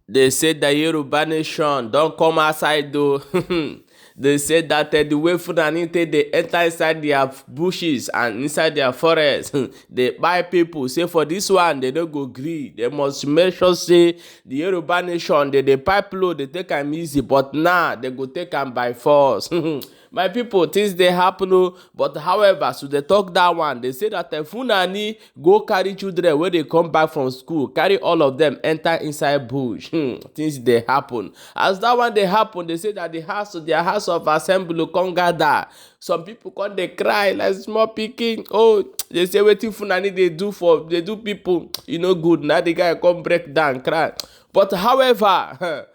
They said the Yoruba nation don't come outside though. They said that the way Fulani take they enter inside their bushes and inside their forest. They buy people. Say for this one, they don't go gree. They must make sure say the Yoruba nation, they pipe load, they take them easy. But now, they go take them by force. My people, things they happen, oh, but however, so they talk that one. They say that the Fulani go carry children when they come back from school, carry all of them, enter inside bush. Things they happen. As that one they happen, they say that their house of assembly come gather. Some people come they cry like small pikin. Oh, they say wetin Fulani they do people, you know good. Now the guy come break down, cry. But however,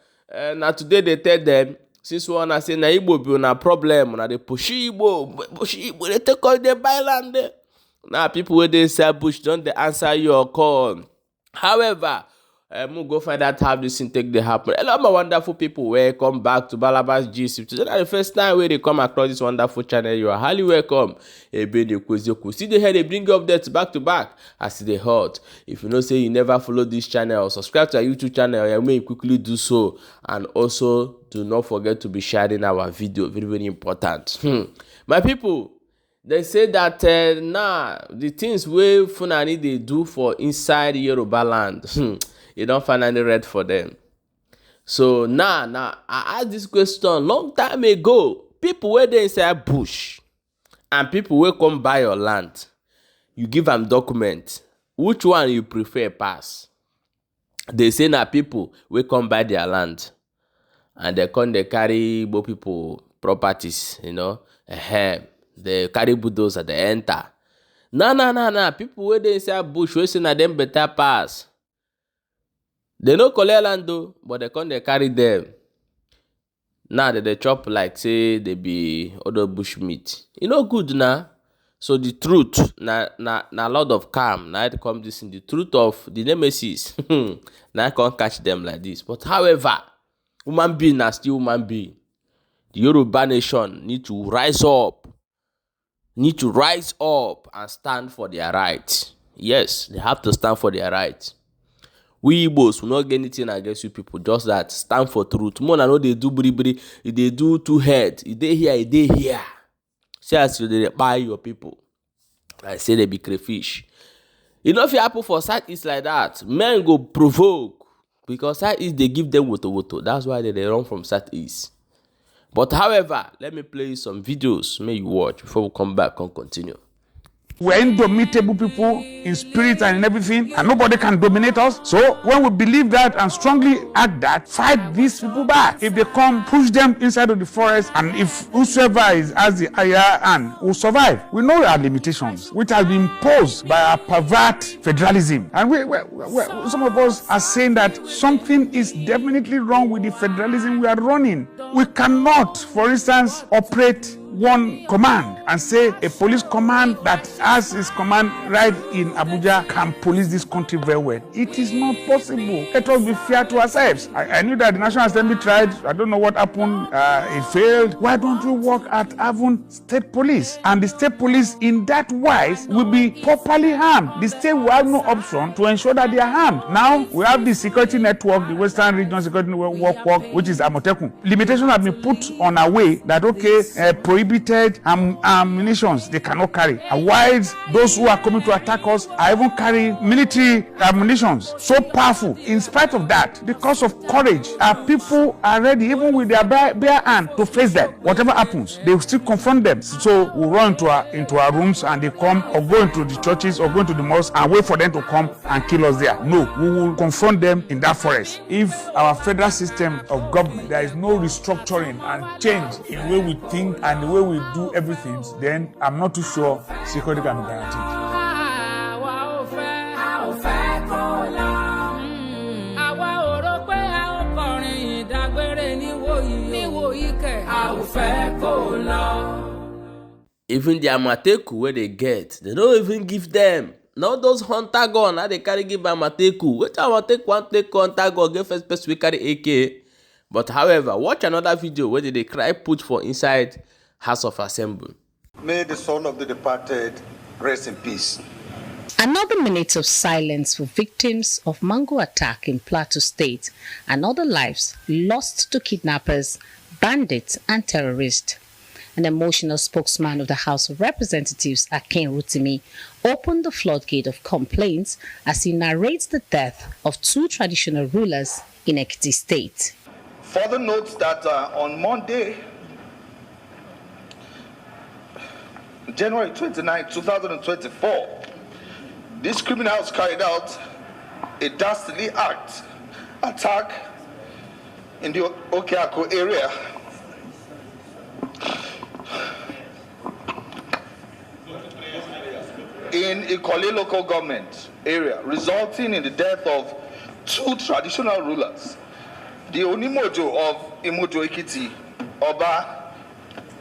now today they tell them. Since one say na Igbo be una problem, na dey push Igbo, they take all the buy land there. Now people wey dey sell bush don't they answer your call. However, we'll go find out how this thing take dey happen. A lot of my wonderful people welcome back to Balabas Gist. If today na the first time where they come across this wonderful channel, you are highly welcome. See the head they bring you updates back to back as they hot. If you know say you never follow this channel, subscribe to our YouTube channel. You may quickly do so, and also do not forget to be sharing our video. Very, very important. My people, they say that now the things wey Fulani they do for inside Yoruba land, you don't finally read for them. So now I asked this question long time ago. People where they inside bush and people will come buy your land. You give them document. Which one you prefer pass? They say now people will come buy their land. And they carry Igbo people properties, you know. They carry bulldozer, they enter. Nah. People where they inside bush, we say na them better pass. They no collect land though, but they carry them. Now they chop like say they be other bush meat. You know good now. So the truth, na a lot of calm. Now it come this in the truth of the nemesis. Now I can't catch them like this. But however, human being are still human being. The Yoruba nation need to rise up. And stand for their rights. Yes, they have to stand for their rights. We Igbos will not get anything against you people. Just that stand for truth. More I know they do bri. They do two heads. They here. See as they buy your people. I say they be crayfish. You know if you happen for Southeast like that, men go provoke. Because Southeast they give them woto. That's why they run from Southeast. But however, let me play you some videos. May you watch before we come back and continue. We're indomitable people in spirit and in everything, and nobody can dominate us. So when we believe that and strongly act that, fight these people back. If they come, push them inside of the forest, and if whosoever has the higher hand will survive. We know our limitations, which has been imposed by our pervert federalism. And some of us are saying that something is definitely wrong with the federalism we are running. We cannot, for instance, operate one command and say a police command that has its command right in Abuja can police this country very well. It is not possible. Let us be fair to ourselves. I knew that the National Assembly tried. I don't know what happened. It failed. Why don't we work at having state police? And the state police in that wise will be properly armed. The state will have no option to ensure that they are armed. Now we have the security network, the Western Region Security Network, which is Amotekun. Limitations have been put on our way that prohibited ammunitions they cannot carry. Otherwise, those who are coming to attack us are even carry military ammunitions so powerful. In spite of that, because of courage, our people are ready, even with their bare hand, to face them. Whatever happens, they will still confront them. So we run into our rooms and they come, or go into the churches or go into the mosques and wait for them to come and kill us there. No, we will confront them in that forest. If our federal system of government, there is no restructuring and change in the way we think and the way we do everything, then I'm not too sure security can be guaranteed. Even the Amateku where they get, they don't even give them. Not those hunter gun, now they carry give Amateku. Which Amateku want take hunter gun, get first person we carry AK. But however, watch another video where they cry put for inside House of Assembly. May the soul of the departed rest in peace. Another minute of silence for victims of mango attack in Plateau State and other lives lost to kidnappers, bandits and terrorists. An emotional spokesman of the House of Representatives, Akin Rotimi, opened the floodgate of complaints as he narrates the death of two traditional rulers in Ekiti State. Further notes that on Monday, January 29, 2024, these criminals carried out a dastardly attack in the Okeako area. In Ikole local government area, resulting in the death of two traditional rulers, the Onimojo of Imojo Ekiti, Oba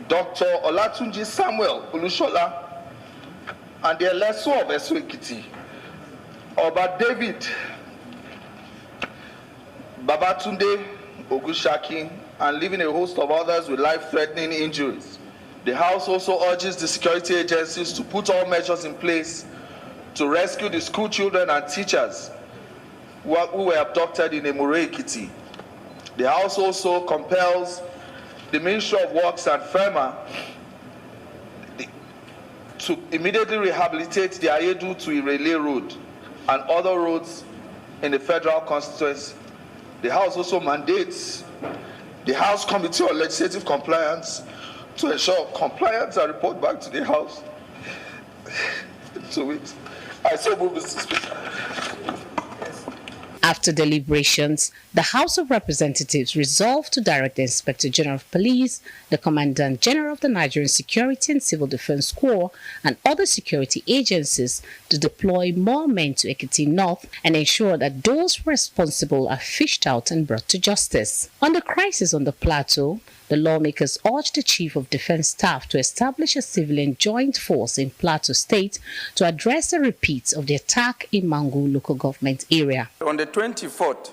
Dr. Olatunji Samuel Olushola, and the Eleso of Eso Ekiti, Oba David Babatunde Ogushaki, and leaving a host of others with life-threatening injuries. The House also urges the security agencies to put all measures in place to rescue the school children and teachers who were abducted in Emure Ekiti. The House also compels the Ministry of Works and FEMA to immediately rehabilitate the Ayedu to Irele Road and other roads in the federal constituency. The House also mandates the House Committee on Legislative Compliance to ensure compliance and report back to the House. 2 weeks. I so move, Mr. Speaker. After deliberations, the House of Representatives resolved to direct the Inspector General of Police, the Commandant General of the Nigerian Security and Civil Defense Corps, and other security agencies to deploy more men to Ekiti North and ensure that those responsible are fished out and brought to justice. On the crisis on the plateau, the lawmakers urged the Chief of Defense Staff to establish a civilian joint force in Plateau State to address the repeats of the attack in Mangu local government area. On the 24th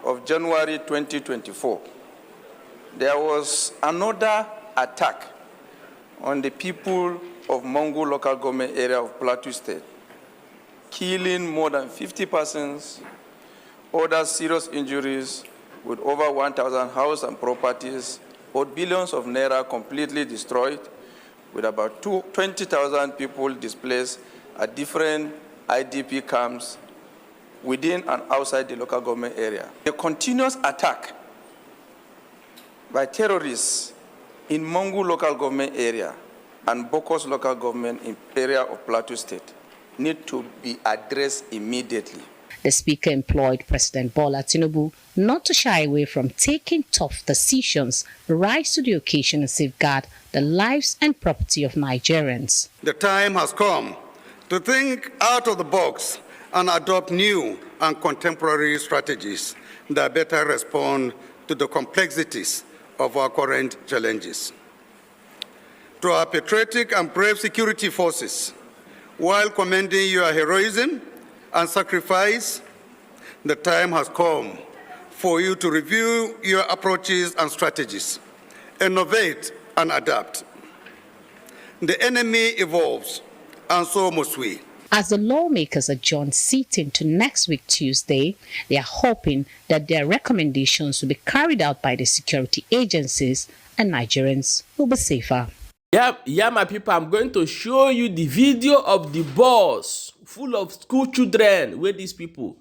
of January 2024, there was another attack on the people of Mangu local government area of Plateau State, killing more than 50 persons, other serious injuries, with over 1,000 houses and properties, or billions of naira completely destroyed, with about 20,000 people displaced at different IDP camps within and outside the local government area. A continuous attack by terrorists in Mangu local government area and Bokos local government in area of Plateau State need to be addressed immediately. The Speaker implored President Bola Tinubu not to shy away from taking tough decisions, rise to the occasion and safeguard the lives and property of Nigerians. The time has come to think out of the box and adopt new and contemporary strategies that better respond to the complexities of our current challenges. To our patriotic and brave security forces, while commending your heroism and sacrifice, the time has come for you to review your approaches and strategies, innovate and adapt. The enemy evolves, and so must we. As the lawmakers adjourn sitting to next week Tuesday, they are hoping that their recommendations will be carried out by the security agencies and Nigerians will be safer. Yeah, my people, I'm going to show you the video of the bus full of school children where these people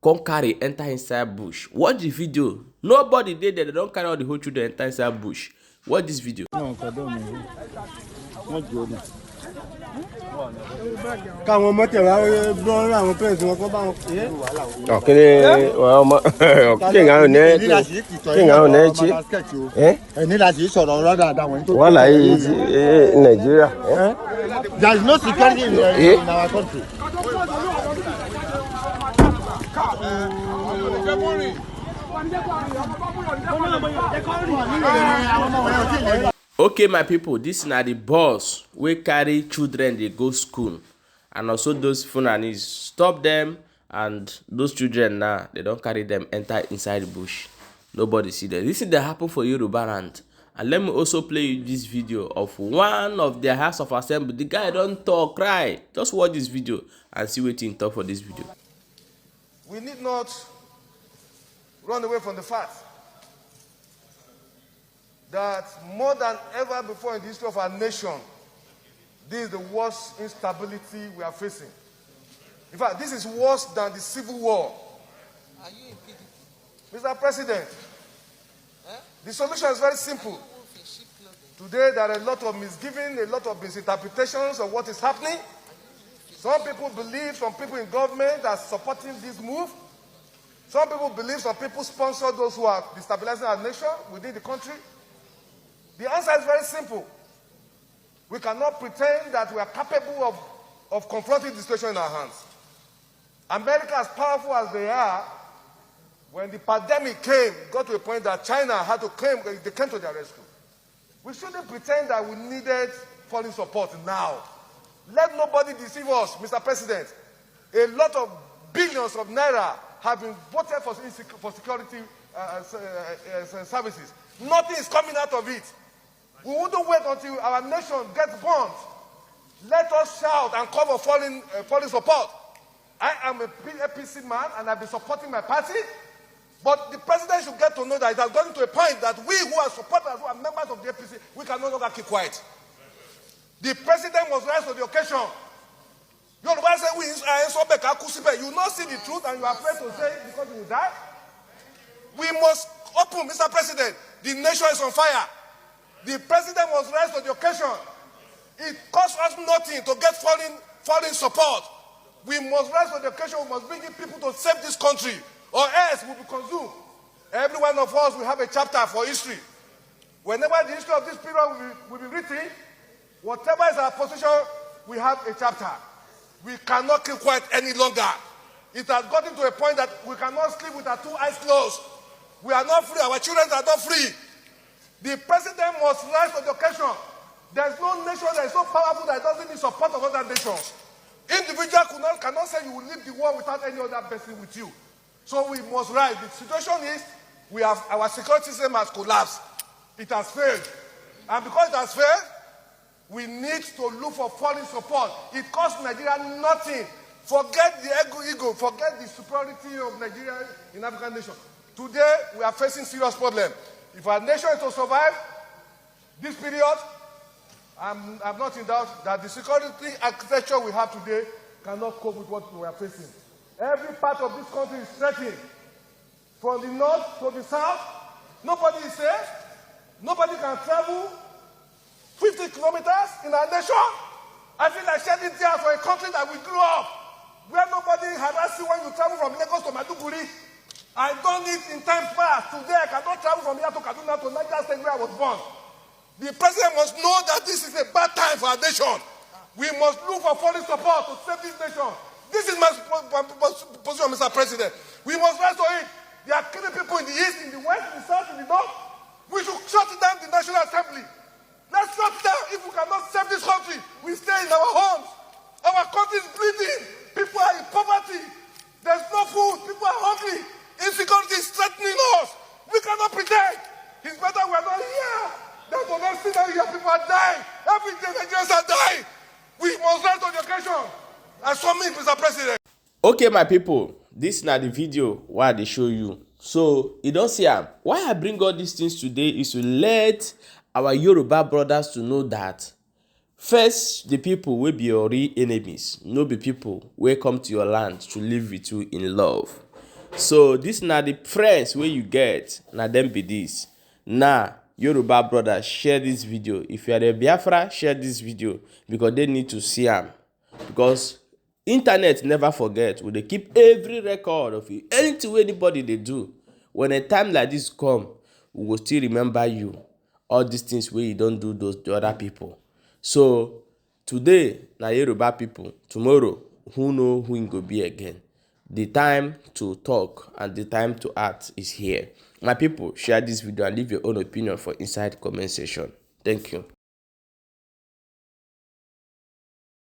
come carry enter inside bush. Watch the video. Nobody did that. They don't carry all the whole children enter inside bush. Watch this video. Káwọn mọ́tẹ̀ wá gbọ́n àwọn pẹ́ẹ̀sì wọn kọ́ bá wọn pè é. Ọ̀kẹ́lẹ́ ọmọ kéèyàn ò ní ẹ̀chí. Ẹni láti sọ̀rọ̀ ọ̀rọ̀ dáadáa wọ̀nyí tó. Wọ́n láyé Nàìjíríà. There is no security in our country. Okay, my people, this na the bus wey carry children dey go school, and also those Fulanis stop them, and those children now they don carry them enter inside the bush. Nobody see them. This thing dey happen for Yoruba land, And let me also play you this video of one of their House of Assembly. The guy don't talk, cry. Just watch this video and see what he talk for this video. We need not run away from the fact that more than ever before in the history of our nation, this is the worst instability we are facing. In fact, this is worse than the Civil War. Are you in PDP? Mr. President, the solution is very simple. Today, there are a lot of misgivings, a lot of misinterpretations of what is happening. Some people believe, some people in government are supporting this move. Some people believe, some people sponsor those who are destabilizing our nation within the country. The answer is very simple. We cannot pretend that we are capable of confronting the situation in our hands. America, as powerful as they are, when the pandemic came, got to a point that China had to claim, they came to their rescue. We shouldn't pretend that we needed foreign support now. Let nobody deceive us, Mr. President. A lot of billions of naira have been voted for security services. Nothing is coming out of it. We wouldn't wait until our nation gets bombed. Let us shout and call for foreign support. I am a APC man and I've been supporting my party. But the president should get to know that it has gotten to a point that we who are supporters, who are members of the APC, we can no longer keep quiet. The president must rise to the occasion. Yoruba say, you not see the truth and you are afraid to say it because you will die. We must open, Mr. President. The nation is on fire. The president must rise to the occasion. It costs us nothing to get foreign support. We must rise to the occasion. We must bring in people to save this country, or else we will be consumed. Every one of us will have a chapter for history. Whenever the history of this period will be written, whatever is our position, we have a chapter. We cannot keep quiet any longer. It has gotten to a point that we cannot sleep with our two eyes closed. We are not free. Our children are not free. The president must rise to the occasion. There's no nation that is so powerful that doesn't need support of other nations. Individual cannot say you will leave the war without any other person with you. So we must rise. The situation is our security system has collapsed. It has failed. And because it has failed, we need to look for foreign support. It costs Nigeria nothing. Forget the ego, forget the superiority of Nigeria in African nations. Today, we are facing serious problems. If our nation is to survive this period, I'm not in doubt that the security architecture we have today cannot cope with what we are facing. Every part of this country is threatened. From the north to the south, nobody is safe. Nobody can travel 50 kilometers in our nation. I feel like shedding tears for a country that we grew up, where nobody harasses you when you travel from Lagos to Maiduguri. I've done it in times past. Today, I cannot travel from here to Kaduna to Niger State where I was born. The president must know that this is a bad time for our nation. We must look for foreign support to save this nation. This is my position, Mr. President. We must rise to it. They are killing people in the east, in the west, in the south, in the north. We should shut down the National Assembly. Let's shut it down. If we cannot save this country, we stay in our homes. Our country is bleeding. People are in poverty. There's no food. People are hungry. Insecurity is threatening us. We cannot pretend. It's better we are not here than to not see that here people are dying. Every day Nigerians are dying. We must rise to the occasion. As for me, Mr. President. Okay, my people, this is not the video why they show you. So you don't see why I bring all these things today is to let our Yoruba brothers to know that first, the people will be your real enemies, no be people will come to your land to live with you in love. So this na the friends where you get, na them be this. Now, Yoruba brothers, share this video. If you are a Biafra, share this video because they need to see them. Because internet never forget. They keep every record of you. Anything anybody they do. When a time like this come, we will still remember you. All these things where you don't do the other people. So today, na Yoruba people. Tomorrow, who know who it go be again. The time to talk and the time to act is here. My people, share this video and leave your own opinion for inside comment section. Thank you.